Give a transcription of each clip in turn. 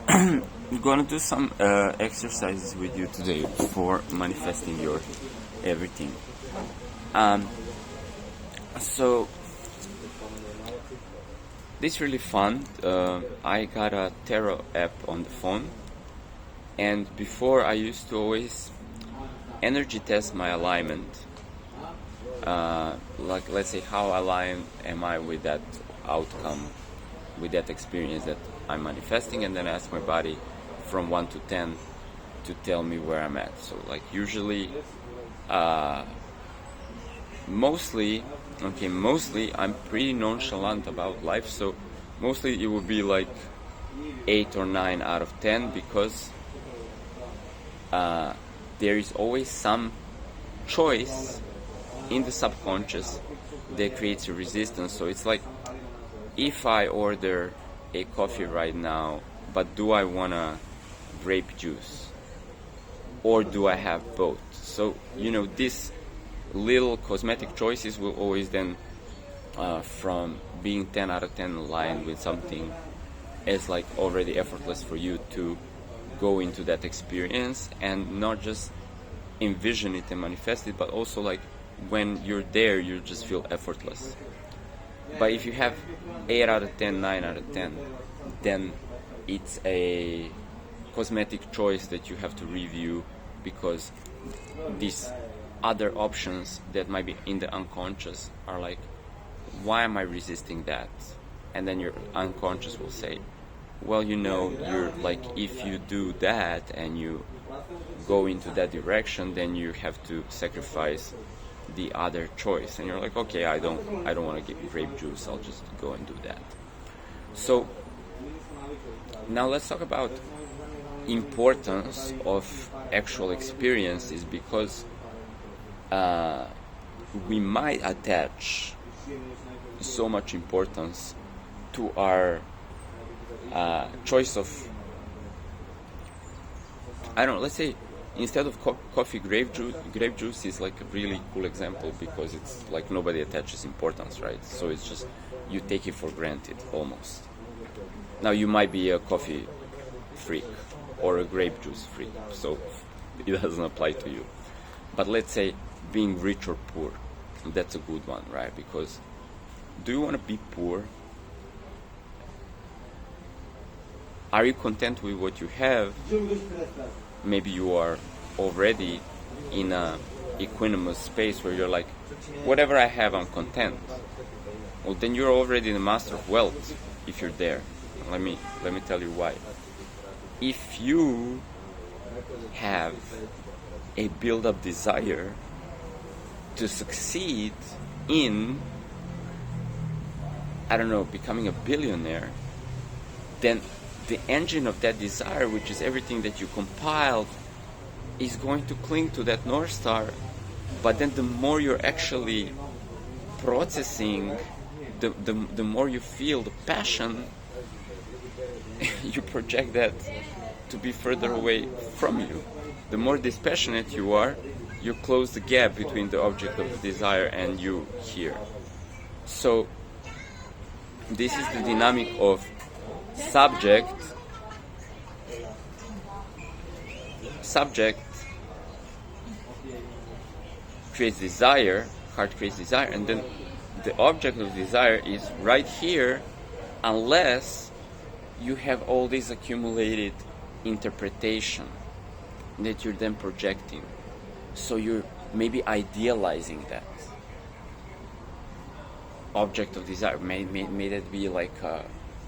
I'm gonna do some exercises with you today for manifesting your everything. So this is really fun. I got a tarot app on the phone, and before I used to always energy test my alignment. Like, let's say, how aligned am I with that outcome, with that experience that I'm manifesting, and then ask my body from 1 to 10 to tell me where I'm at. So like usually mostly I'm pretty nonchalant about life, so mostly it would be like 8 or 9 out of 10, because there is always some choice in the subconscious that creates a resistance. So it's like, if I order a coffee right now, but do I want a grape juice, or do I have both? So these little cosmetic choices will always then from being 10 out of 10 aligned with something is like already effortless for you to go into that experience, and not just envision it and manifest it, but also like when you're there, you just feel effortless. But if you have 8 out of 10, 9 out of 10, then it's a cosmetic choice that you have to review, because these other options that might be in the unconscious are like, why am I resisting that? And then your unconscious will say, well, you're like, if you do that and you go into that direction, then you have to sacrifice the other choice. And you're like, okay, I don't want to get grape juice, I'll just go and do that. So now let's talk about importance of actual experiences, because we might attach so much importance to our choice of, let's say, instead of coffee, grape juice is like a really cool example, because it's like nobody attaches importance, right? So it's just, you take it for granted almost. Now you might be a coffee freak or a grape juice freak, so it doesn't apply to you. But let's say being rich or poor, that's a good one, right? Because do you want to be poor? Are you content with what you have? Maybe you are already in a equanimous space where you're like, whatever I have, I'm content. Well, then you're already the master of wealth if you're there. Let me tell you why. If you have a build-up desire to succeed in, becoming a billionaire, then the engine of that desire, which is everything that you compiled, is going to cling to that North Star. But then the more you're actually processing, the more you feel the passion, you project that to be further away from you. The more dispassionate you are, you close the gap between the object of desire and you here. So this is the dynamic of subject creates desire, heart creates desire, and then the object of desire is right here, unless you have all this accumulated interpretation that you're then projecting. So you're maybe idealizing that object of desire. May that be like a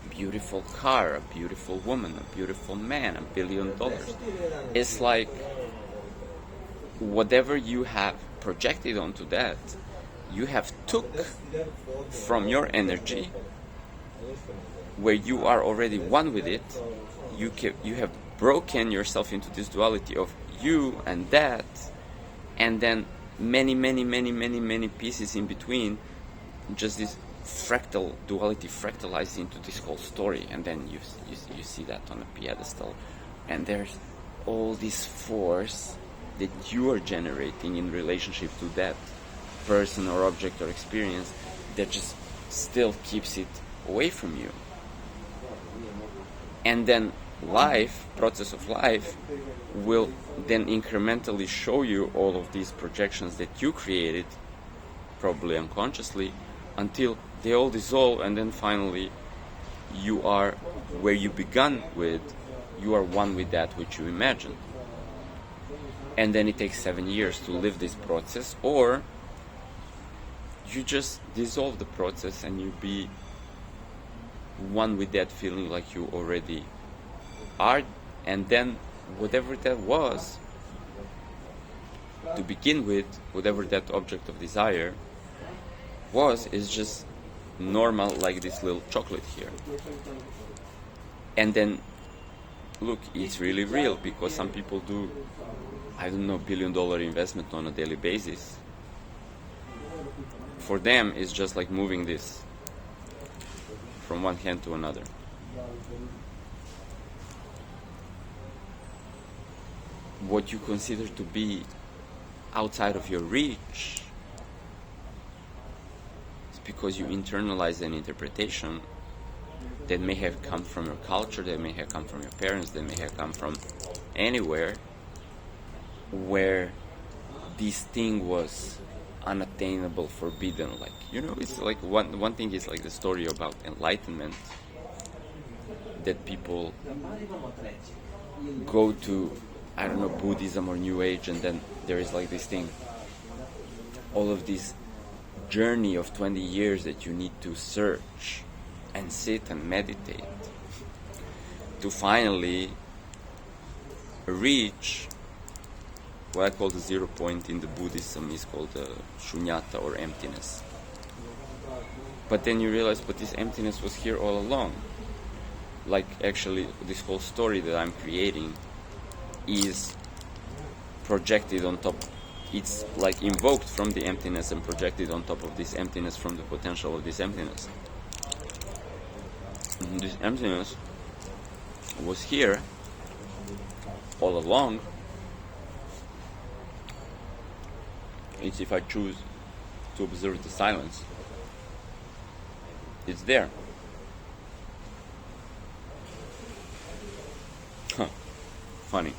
beautiful car, a beautiful woman, a beautiful man, $1 billion. It's like whatever you have projected onto that, you have took from your energy, where you are already one with it. You have broken yourself into this duality of you and that, and then many pieces in between, just this fractal duality fractalized into this whole story. And then you see that on a pedestal, and there's all this force that you are generating in relationship to that person or object or experience that just still keeps it away from you. And then process of life, will then incrementally show you all of these projections that you created, probably unconsciously, until they all dissolve, and then finally you are where you began with, you are one with that which you imagined. And then it takes 7 years to live this process, or you just dissolve the process and you be one with that feeling like you already are, and then whatever that was to begin with, whatever that object of desire was, is just normal, like this little chocolate here. And then look, it's really real, because some people do, I don't know, $1 billion investment on a daily basis. For them, it's just like moving this from one hand to another. What you consider to be outside of your reach is because you internalize an interpretation that may have come from your culture, that may have come from your parents, that may have come from anywhere, where this thing was unattainable, forbidden. Like, you know, it's like one thing is like the story about enlightenment, that people go to, I don't know, Buddhism or New Age, and then there is like this thing, all of this journey of 20 years that you need to search and sit and meditate to finally reach what I call the 0 point in the Buddhism is called shunyata, or emptiness. But then you realize, but this emptiness was here all along. Like, actually, this whole story that I'm creating is projected on top. It's like invoked from the emptiness and projected on top of this emptiness from the potential of this emptiness. And this emptiness was here all along. It's if I choose to observe the silence, it's there. Funny.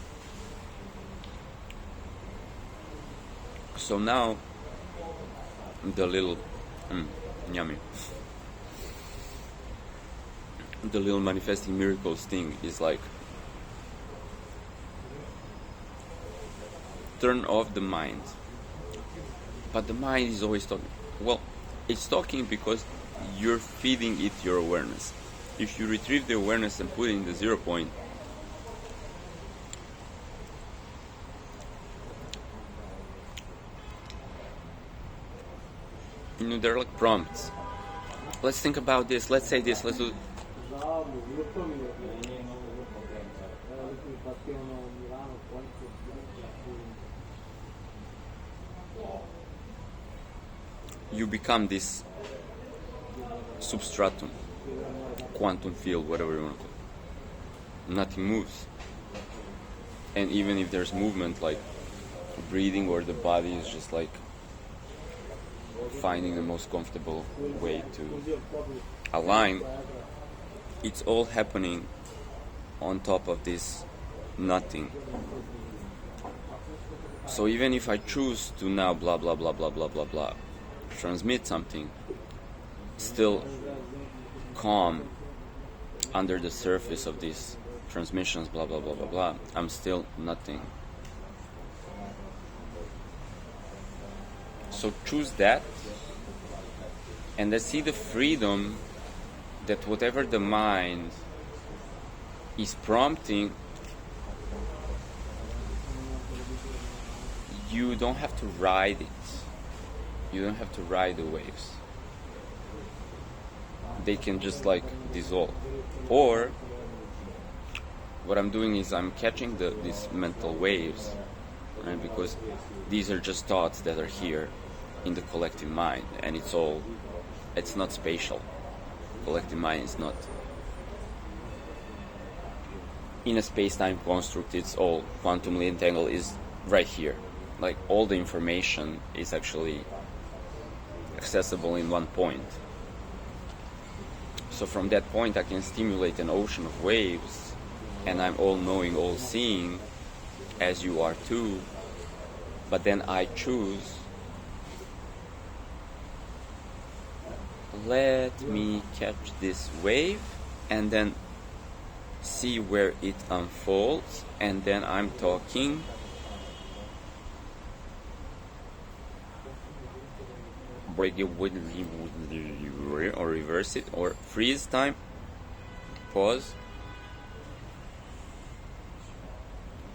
So now the little yummy. The little manifesting miracles thing is like, turn off the mind. But the mind is always talking. Well, it's talking because you're feeding it your awareness. If you retrieve the awareness and put it in the 0 point, you know, they're like prompts. Let's think about this, let's say this, let's do. You become this substratum, quantum field, whatever you want to call it. Nothing moves. And even if there's movement, like breathing, or the body is just like finding the most comfortable way to align, it's all happening on top of this nothing. So even if I choose to now blah blah blah blah blah blah blah transmit something, still calm under the surface of these transmissions, blah blah blah blah blah, I'm still nothing. So choose that, and then see the freedom that whatever the mind is prompting, you don't have to ride it. You don't have to ride the waves. They can just like dissolve. Or what I'm doing is I'm catching these mental waves, right? Because these are just thoughts that are here in the collective mind, and it's not spatial. Collective mind is not in a space-time construct. It's all quantumly entangled, is right here. Like, all the information is actually accessible in one point. So from that point I can stimulate an ocean of waves, and I'm all knowing, all seeing, as you are too. But then I choose, let me catch this wave and then see where it unfolds, and then I'm talking break it or reverse it, or freeze time, pause,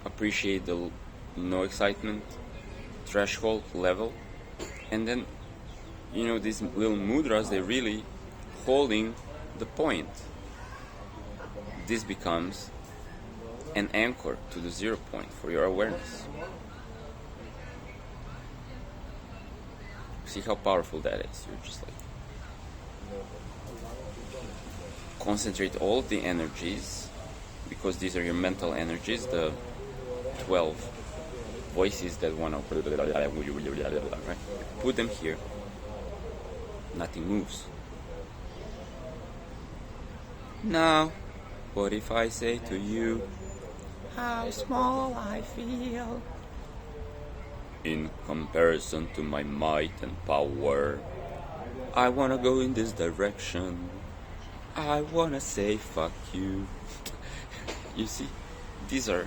appreciate the no excitement threshold level, and then these little mudras, they're really holding the point. This becomes an anchor to the 0 point for your awareness. See how powerful that is. You're just like concentrate all of the energies, because these are your mental energies, the 12 voices that want to right? Put them here. Nothing moves. Now, what if I say to you, how small I feel in comparison to my might and power? I wanna go in this direction. I wanna say fuck you. You see, these are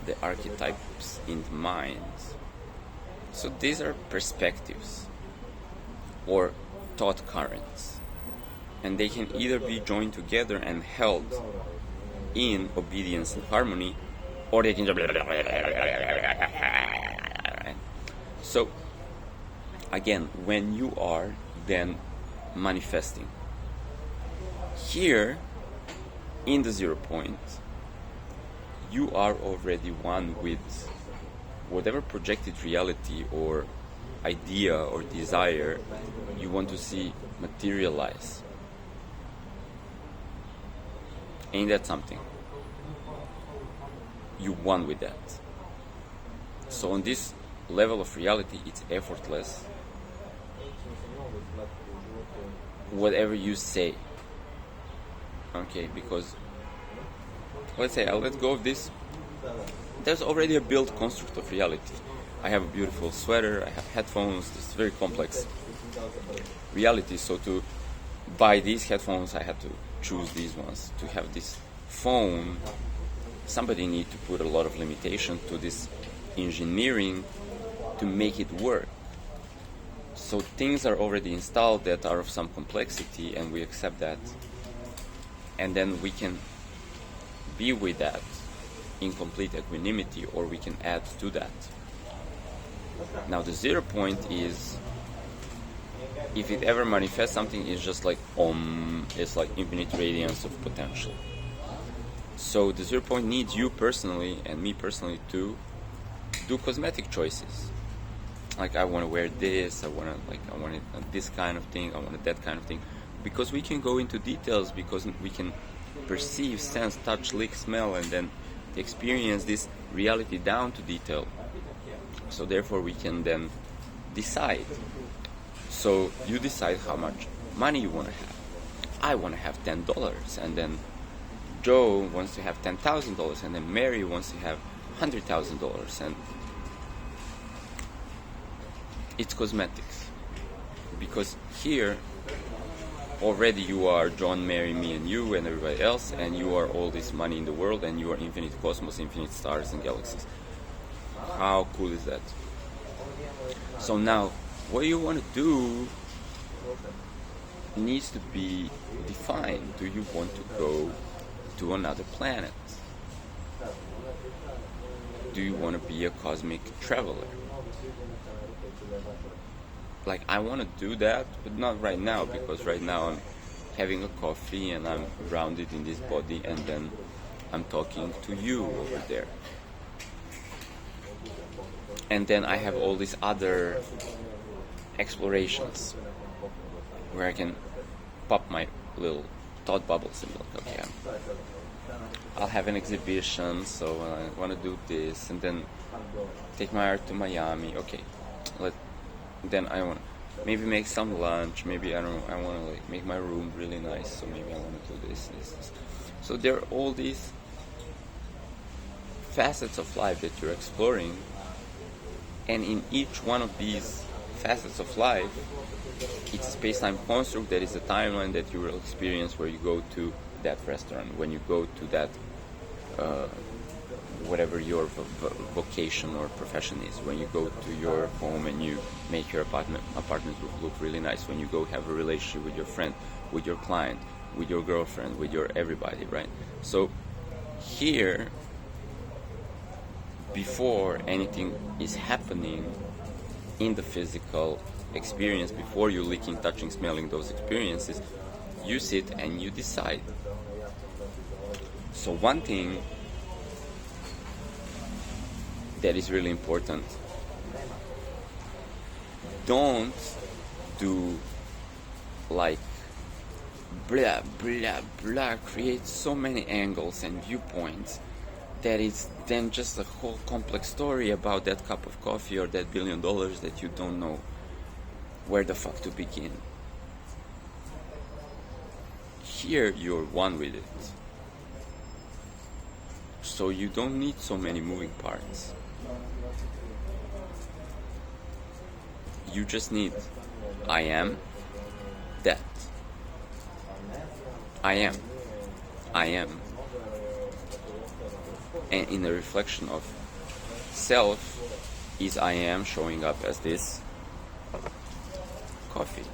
the archetypes in the mind. So these are perspectives or thought currents, and they can either be joined together and held in obedience and harmony, or they can just so again, when you are then manifesting here in the 0 point, you are already one with whatever projected reality or idea or desire you want to see materialize. Ain't that something? You won with that. So on this level of reality, it's effortless. Whatever you say, okay, because let's say I'll let go of this. There's already a built construct of reality. I have a beautiful sweater, I have headphones, it's very complex reality. So to buy these headphones, I had to choose these ones. To have this phone, somebody need to put a lot of limitation to this engineering to make it work. So things are already installed that are of some complexity, and we accept that, and then we can be with that in complete equanimity, or we can add to that. Now the 0 point is, if it ever manifests something, it's just like it's like infinite radiance of potential. So the 0 point needs you personally and me personally to do cosmetic choices. Like, I want to wear this, I want this kind of thing, I want that kind of thing, because we can go into details, because we can perceive, sense, touch, lick, smell, and then experience this reality down to detail. So therefore we can then decide. So you decide how much money you want to have. I want to have $10, and then Joe wants to have $10,000, and then Mary wants to have $100,000, and it's cosmetics. Because here already you are John, Mary, me, and you, and everybody else, and you are all this money in the world, and you are infinite cosmos, infinite stars and galaxies. How cool is that? So now, what you want to do needs to be defined. Do you want to go to another planet? Do you want to be a cosmic traveler? Like, I want to do that, but not right now, because right now I'm having a coffee and I'm grounded in this body, and then I'm talking to you over there. And then I have all these other explorations where I can pop my little thought bubbles and be like, okay, I'll have an exhibition, so I want to do this, and then take my art to Miami. Okay, then I want maybe make some lunch, maybe I don't know, I want to like make my room really nice, so maybe I want to do this. So there are all these facets of life that you're exploring, and in each one of these facets of life, it's a space-time construct that is a timeline that you will experience where you go to that restaurant, when you go to that whatever your vocation or profession is, when you go to your home and you make your apartment look really nice, when you go have a relationship with your friend, with your client, with your girlfriend, with your everybody, right? So here, before anything is happening in the physical experience, before you licking, touching, smelling those experiences, you sit and you decide. So one thing that is really important, don't do like blah blah blah, create so many angles and viewpoints that it's then just a whole complex story about that cup of coffee or that $1 billion that you don't know where the fuck to begin. Here you're one with it, so you don't need so many moving parts. You just need, I am that. I am. And in the reflection of self is I am showing up as this coffee.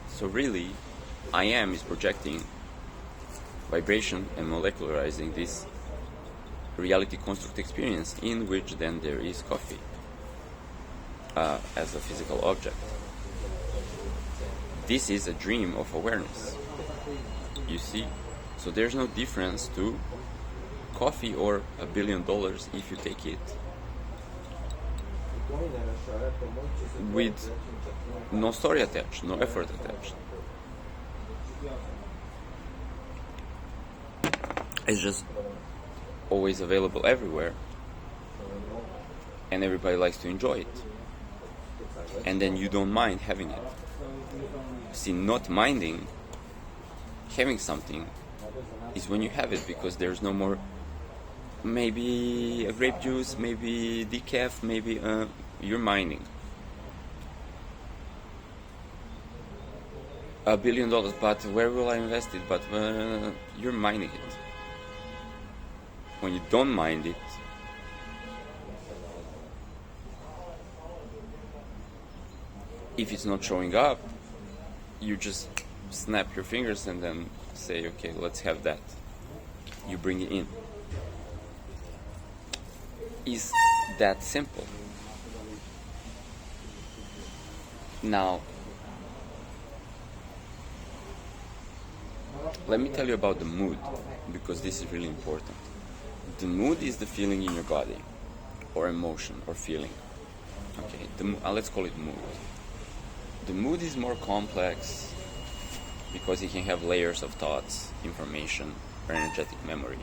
So really, I am is projecting vibration and molecularizing this reality construct experience, in which then there is coffee as a physical object. This is a dream of awareness, you see? So there's no difference to coffee or $1 billion if you take it with no story attached, no effort attached. It's just always available everywhere, and everybody likes to enjoy it, and then you don't mind having it. See, not minding having something is when you have it, because there's no more maybe a grape juice, maybe decaf, maybe you're minding. $1 billion, but where will I invest it? But you're minding it. When you don't mind it, if it's not showing up, you just snap your fingers and then say, okay, let's have that. You bring it in. Is that simple? Now, let me tell you about the mood, because this is really important. The mood is the feeling in your body, or emotion, or feeling. Okay, let's call it mood. The mood is more complex because it can have layers of thoughts, information, or energetic memory.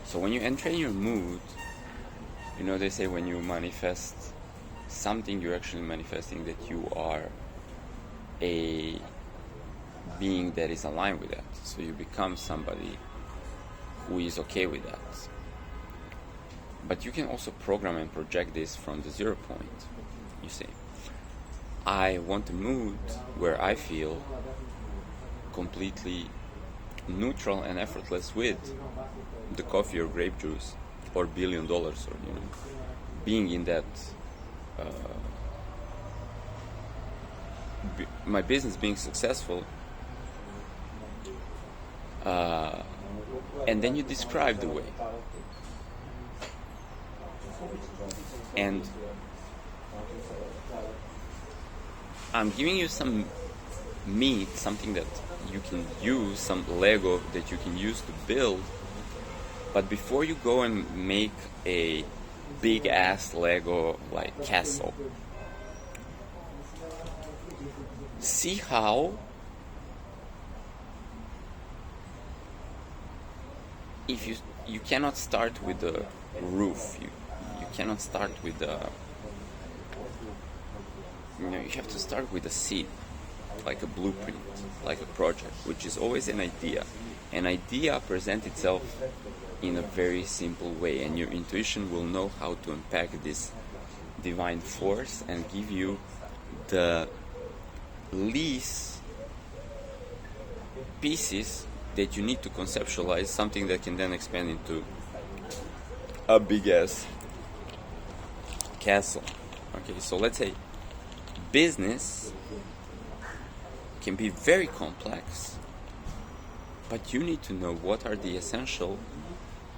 So when you entrain your mood, you know, they say when you manifest something, you're actually manifesting that you are a being that is aligned with that. So you become somebody who is okay with that. But you can also program and project this from the 0 point. You say, I want a mood where I feel completely neutral and effortless with the coffee or grape juice or $1 billion, or being in that my business being successful, and then you describe the way, and I'm giving you some meat, something that you can use, some Lego that you can use to build. But before you go and make a big ass Lego like castle, see how if you cannot start with the roof, you cannot start with the you have to start with a seed, like a blueprint, like a project, which is always an idea. An idea presents itself in a very simple way, and your intuition will know how to unpack this divine force and give you the least pieces that you need to conceptualize something that can then expand into a big ass castle. Okay, so let's say business can be very complex, but you need to know what are the essential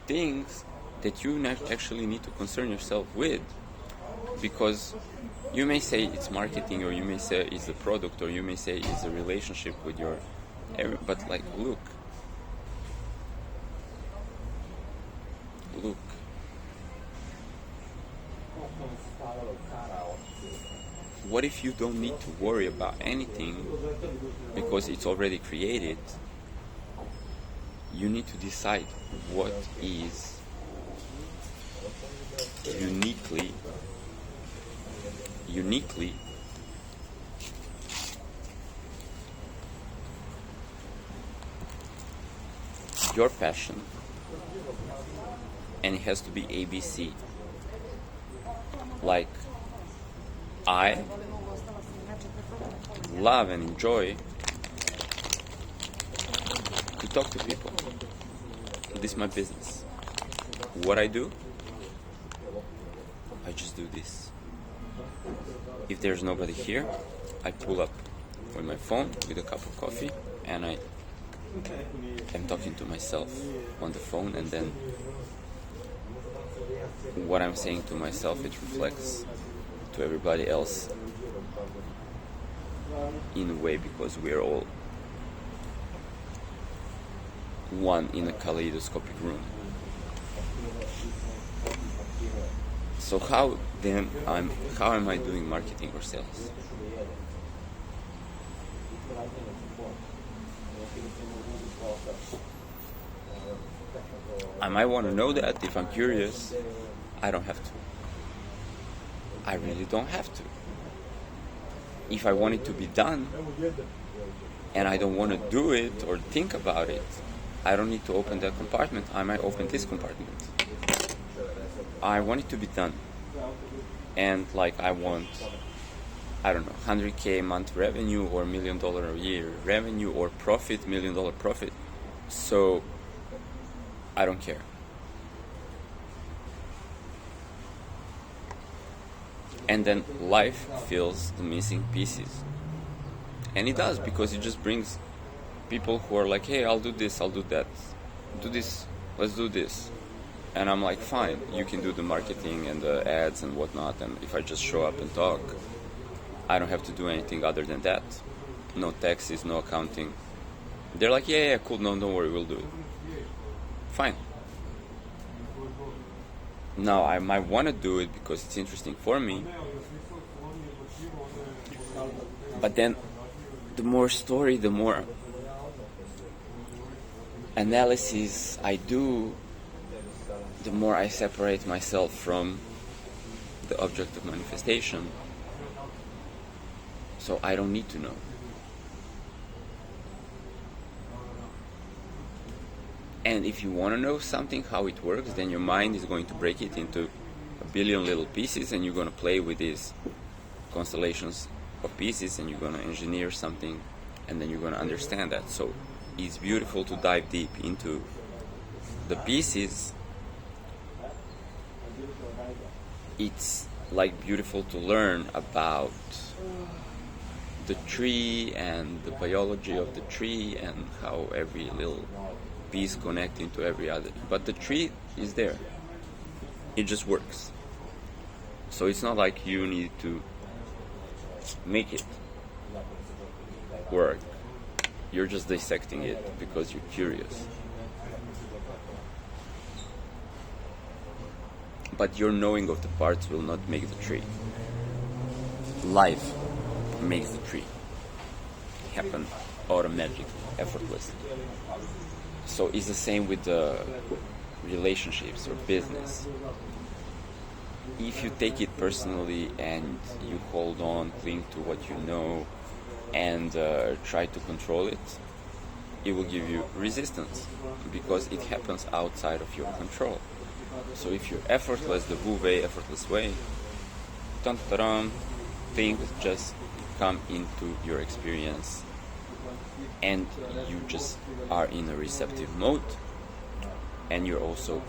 things that you actually need to concern yourself with, because you may say it's marketing, or you may say it's the product, or you may say it's a relationship with your but like look, what if you don't need to worry about anything because it's already created? You need to decide what is uniquely your passion, and it has to be ABC. Like, I love and enjoy to talk to people. This is my business. What I do, I just do this. If there's nobody here, I pull up with my phone with a cup of coffee, and I am talking to myself on the phone, and then what I'm saying to myself, it reflects to everybody else in a way, because we're all one in a kaleidoscopic room. So how am I doing marketing or sales? I might want to know that. If I'm curious, I don't have to. I really don't have to. If I want it to be done and I don't want to do it or think about it, I don't need to open that compartment. I might open this compartment. I want it to be done. And like I want, I don't know, 100K a month revenue, or $1 million a year revenue, or profit, $1 million profit. So I don't care. And then life fills the missing pieces. And it does, because it just brings people who are like, hey, I'll do this, I'll do that. Do this, let's do this. And I'm like, fine, you can do the marketing and the ads and whatnot, and if I just show up and talk, I don't have to do anything other than that. No taxes, no accounting. They're like, yeah, cool, no, don't worry, we'll do it. Fine. Now, I might want to do it because it's interesting for me, but then the more story, the more analysis I do, the more I separate myself from the object of manifestation. So I don't need to know. And if you want to know something, how it works, then your mind is going to break it into a billion little pieces, and you're going to play with these constellations of pieces, and you're going to engineer something, and then you're going to understand that. So it's beautiful to dive deep into the pieces. It's like beautiful to learn about the tree and the biology of the tree and how every little piece connects into every other. But the tree is there. It just works. So it's not like you need to make it work. You're just dissecting it because you're curious. But your knowing of the parts will not make the tree. Life makes the tree happen automatically, effortlessly. So it's the same with the relationships or business. if you take it personally and you hold on, cling to what you know, and try to control it, it will give you resistance because it happens outside of your control. So if you're effortless, the Wu Wei, effortless way, things just come into your experience and you just are in a receptive mode, and you're also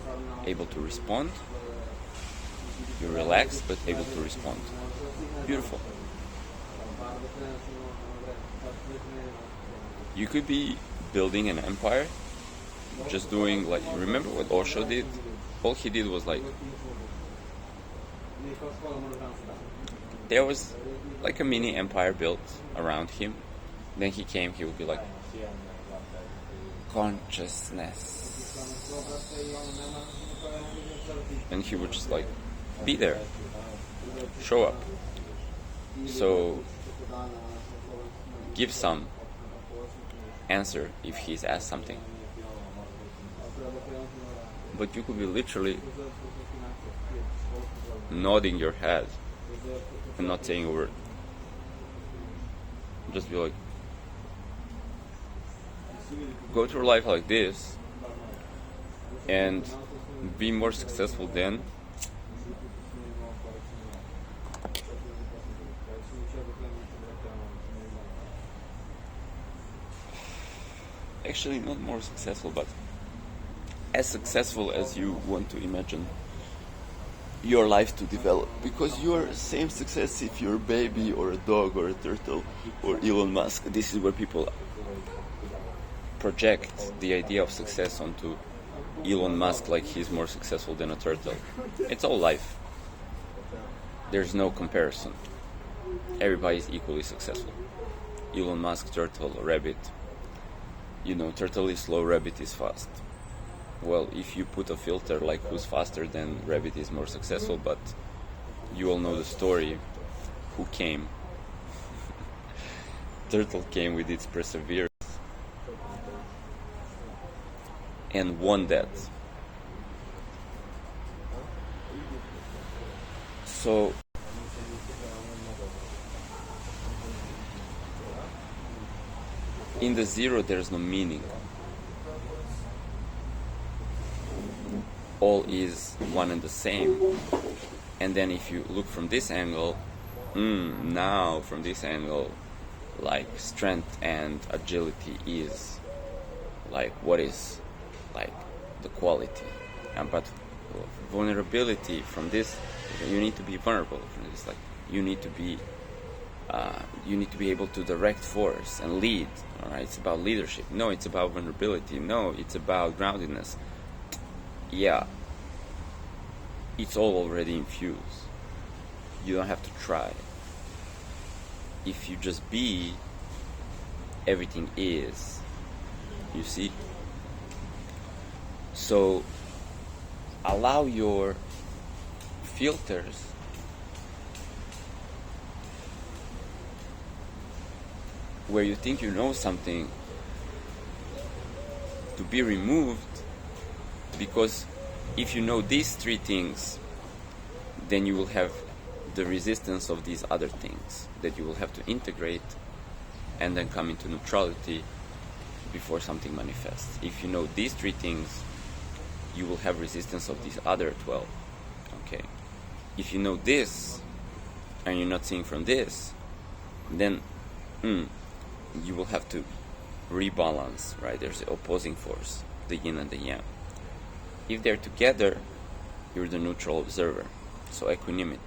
able to respond. You're relaxed but able to respond. Beautiful. You could be building an empire, just doing like, remember what Osho did? All he did was like, there was like a mini empire built around him. Then he came, he would be like, consciousness. And he would just like be there, show up. So give some answer if he's asked something. But you could be literally nodding your head and not saying a word. Just be like, go through life like this and be more successful then. Actually, not more successful, but as successful as you want to imagine your life to develop. Because you're same success if you're a baby or a dog or a turtle or Elon Musk. This is where people project the idea of success onto Elon Musk, like he's more successful than a turtle. It's all life. There's no comparison. Everybody's equally successful. Elon Musk, turtle, rabbit. You know, turtle is slow, rabbit is fast. Well, if you put a filter like who's faster, then rabbit is more successful, but you all know the story. Who came? Turtle came with its perseverance and won that. So in the zero there's no meaning. All is one and the same. And then if you look from this angle, now from this angle, like strength and agility is like what is like the quality. But vulnerability from this, you need to be vulnerable from this. Like you need to be able to direct force and lead. All right, it's about leadership. No, it's about vulnerability. No, it's about groundedness. Yeah, it's all already infused. You don't have to try. If you just be, everything is. You see? So allow your filters where you think you know something to be removed, because if you know these three things, then you will have the resistance of these other things that you will have to integrate and then come into neutrality before something manifests. If you know these three things, you will have resistance of these other 12. Okay. If you know this and you're not seeing from this, then you will have to rebalance, right? There's the opposing force, the yin and the yang. If they're together, you're the neutral observer. So equanimity.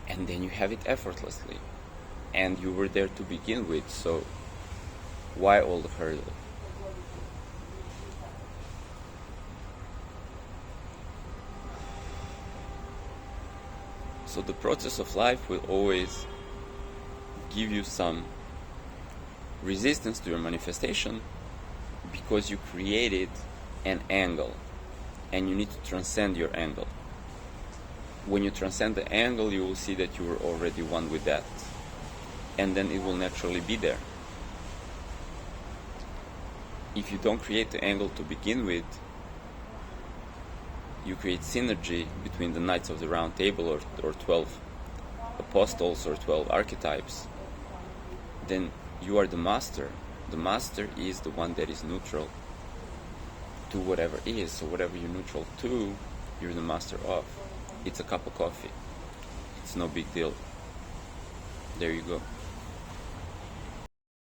And then you have it effortlessly. And you were there to begin with, so why all the hurdle? So the process of life will always give you some resistance to your manifestation because you created an angle and you need to transcend your angle. When you transcend the angle, you will see that you were already one with that, and then it will naturally be there. If you don't create the angle to begin with, you create synergy between the Knights of the Round Table or 12 apostles or 12 archetypes, then you are the master. The master is the one that is neutral to whatever is. So whatever you're neutral to, you're the master of. It's a cup of coffee. It's no big deal. There you go.